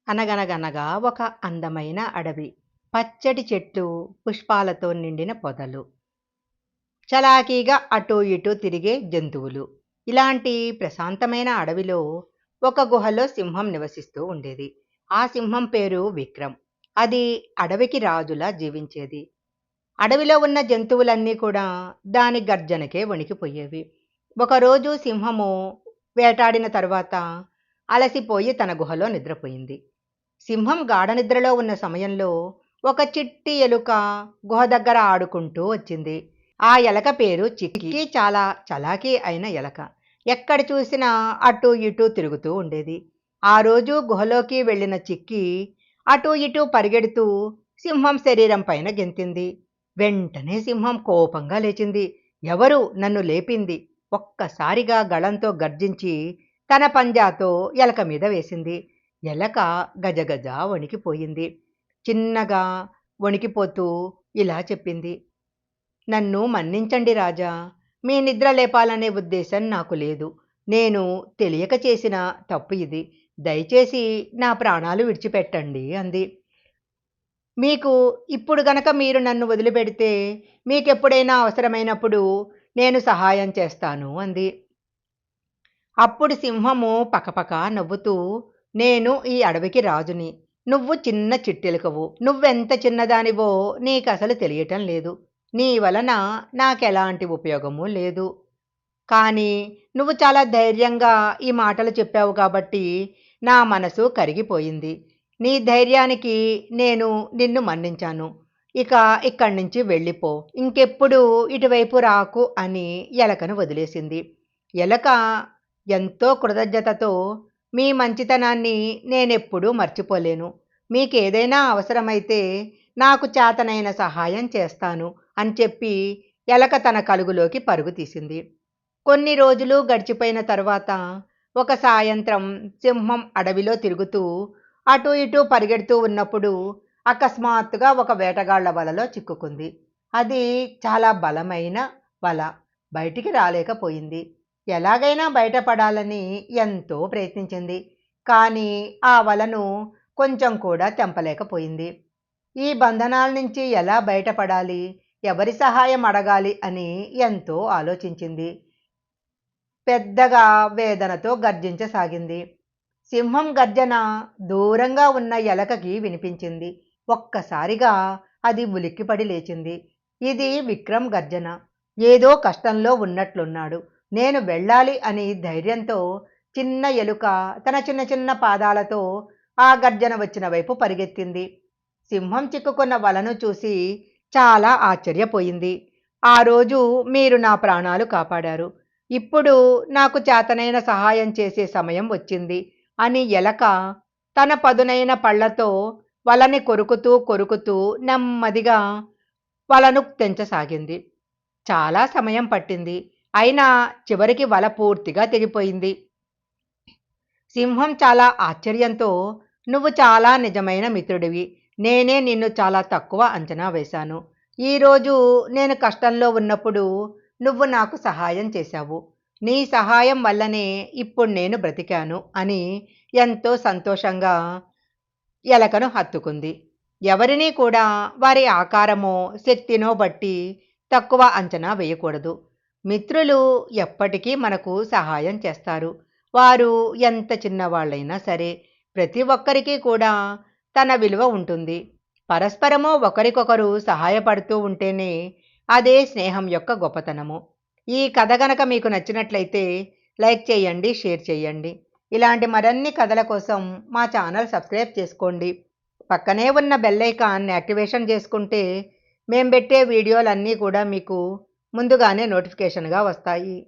అనగనగనగా ఒక అందమైన అడవి. పచ్చటి చెట్లు, పుష్పాలతో నిండిన పొదలు. చలాకీగా అటూ ఇటూ తిరిగే జంతువులు. ఇలాంటి ప్రశాంతమైన అడవిలో ఒక గుహలో సింహం నివసిస్తూ ఉండేది. ఆ సింహం పేరు విక్రమ్. అది అడవికి రాజులా జీవించేది. అడవిలో ఉన్న జంతువులన్నీ కూడా దాని గర్జనకే వణికిపోయేవి. ఒకరోజు సింహము వేటాడిన తరువాత అలసిపోయి తన గుహలో నిద్రపోయింది. సింహం గాఢనిద్రలో ఉన్న సమయంలో ఒక చిట్టి ఎలుక గుహ దగ్గర ఆడుకుంటూ వచ్చింది. ఆ ఎలక పేరు చిక్కి. చాలా చలాకీ అయిన ఎలక. ఎక్కడ చూసినా అటూ ఇటూ తిరుగుతూ ఉండేది. ఆ రోజు గుహలోకి వెళ్ళిన చిక్కి అటూ ఇటూ పరిగెడుతూ సింహం శరీరం పైన గెంతింది. వెంటనే సింహం కోపంగా లేచింది. ఎవరు నన్ను లేపింది? ఒక్కసారిగా గళంతో గర్జించి తన పంజాతో ఎలక మీద వేసింది. ఎలక గజగజ వణికిపోయింది. చిన్నగా వణికిపోతూ ఇలా చెప్పింది. నన్ను మన్నించండి రాజా. మీ నిద్ర లేపాలనే ఉద్దేశం నాకు లేదు. నేను తెలియక చేసిన తప్పు ఇది. దయచేసి నా ప్రాణాలు విడిచిపెట్టండి అంది. మీకు ఇప్పుడు గనక మీరు నన్ను వదిలిపెడితే మీకెప్పుడైనా అవసరమైనప్పుడు నేను సహాయం చేస్తాను అంది. అప్పుడు సింహము పకపక నవ్వుతూ, నేను ఈ అడవికి రాజుని. నువ్వు చిన్న చిట్టెలుకవు. నువ్వెంత చిన్నదానివో నీకసలు తెలియటం లేదు. నీ వలన నాకెలాంటి ఉపయోగమూ లేదు. కానీ నువ్వు చాలా ధైర్యంగా ఈ మాటలు చెప్పావు కాబట్టి నా మనసు కరిగిపోయింది. నీ ధైర్యానికి నేను నిన్ను మన్నించాను. ఇక ఇక్కడి నుంచి వెళ్ళిపో. ఇంకెప్పుడు ఇటువైపు రాకు అని ఎలకను వదిలేసింది. ఎలక ఎంతో కృతజ్ఞతతో మీ మంచితనాన్ని నేనెప్పుడూ మర్చిపోలేను. మీకేదైనా అవసరమైతే నాకు చేతనైన సహాయం చేస్తాను అని చెప్పి ఎలక తన కలుగులోకి పరుగు తీసింది. కొన్ని రోజులు గడిచిపోయిన తరువాత ఒక సాయంత్రం సింహం అడవిలో తిరుగుతూ అటూ ఇటూ పరిగెడుతూ ఉన్నప్పుడు అకస్మాత్తుగా ఒక వేటగాళ్ల వలలో చిక్కుకుంది. అది చాలా బలమైన వల. బయటికి రాలేకపోయింది. ఎలాగైనా బయటపడాలని ఎంతో ప్రయత్నించింది. కానీ ఆ వలను కొంచెం కూడా తెంపలేకపోయింది. ఈ బంధనాల నుంచి ఎలా బయటపడాలి, ఎవరి సహాయం అడగాలి అని ఎంతో ఆలోచించింది. పెద్దగా వేదనతో గర్జించసాగింది. సింహం గర్జన దూరంగా ఉన్న ఎలకకి వినిపించింది. ఒక్కసారిగా అది ఉలిక్కిపడి లేచింది. ఇది విక్రమ్ గర్జన. ఏదో కష్టంలో ఉన్నట్లున్నాడు. నేను వెళ్ళాలి అని ధైర్యంతో చిన్న ఎలుక తన చిన్న చిన్న పాదాలతో ఆ గర్జన వచ్చిన వైపు పరిగెత్తింది. సింహం చిక్కుకున్న వలను చూసి చాలా ఆశ్చర్యపోయింది. ఆ రోజు మీరు నా ప్రాణాలు కాపాడారు. ఇప్పుడు నాకు చేతనైన సహాయం చేసే సమయం వచ్చింది అని ఎలక తన పదునైన పళ్లతో వలని కొరుకుతూ కొరుకుతూ నెమ్మదిగా వలను తెంచసాగింది. చాలా సమయం పట్టింది. అయినా చివరికి వల పూర్తిగా తెగిపోయింది. సింహం చాలా ఆశ్చర్యంతో, నువ్వు చాలా నిజమైన మిత్రుడివి. నేనే నిన్ను చాలా తక్కువ అంచనా వేశాను. ఈరోజు నేను కష్టంలో ఉన్నప్పుడు నువ్వు నాకు సహాయం చేశావు. నీ సహాయం వల్లనే ఇప్పుడు నేను బ్రతికాను అని ఎంతో సంతోషంగా ఎలకను హత్తుకుంది. ఎవరినీ కూడా వారి ఆకారమో శక్తినో బట్టి తక్కువ అంచనా వేయకూడదు. మిత్రులు ఎప్పటికీ మనకు సహాయం చేస్తారు. వారు ఎంత చిన్నవాళ్ళైనా సరే. ప్రతి ఒక్కరికి కూడా తన విలువ ఉంటుంది. పరస్పరము ఒకరికొకరు సహాయపడుతూ ఉంటేనే అదే స్నేహం యొక్క గొప్పతనము. ఈ కథ గనక మీకు నచ్చినట్లయితే లైక్ చేయండి, షేర్ చేయండి. ఇలాంటి మరిన్ని కథల కోసం మా ఛానల్ సబ్స్క్రైబ్ చేసుకోండి. పక్కనే ఉన్న బెల్ ఐకాన్ యాక్టివేషన్ చేసుకుంటే మేము పెట్టే వీడియోలన్నీ కూడా మీకు ముందుగానే నోటిఫికేషన్గా వస్తాయి.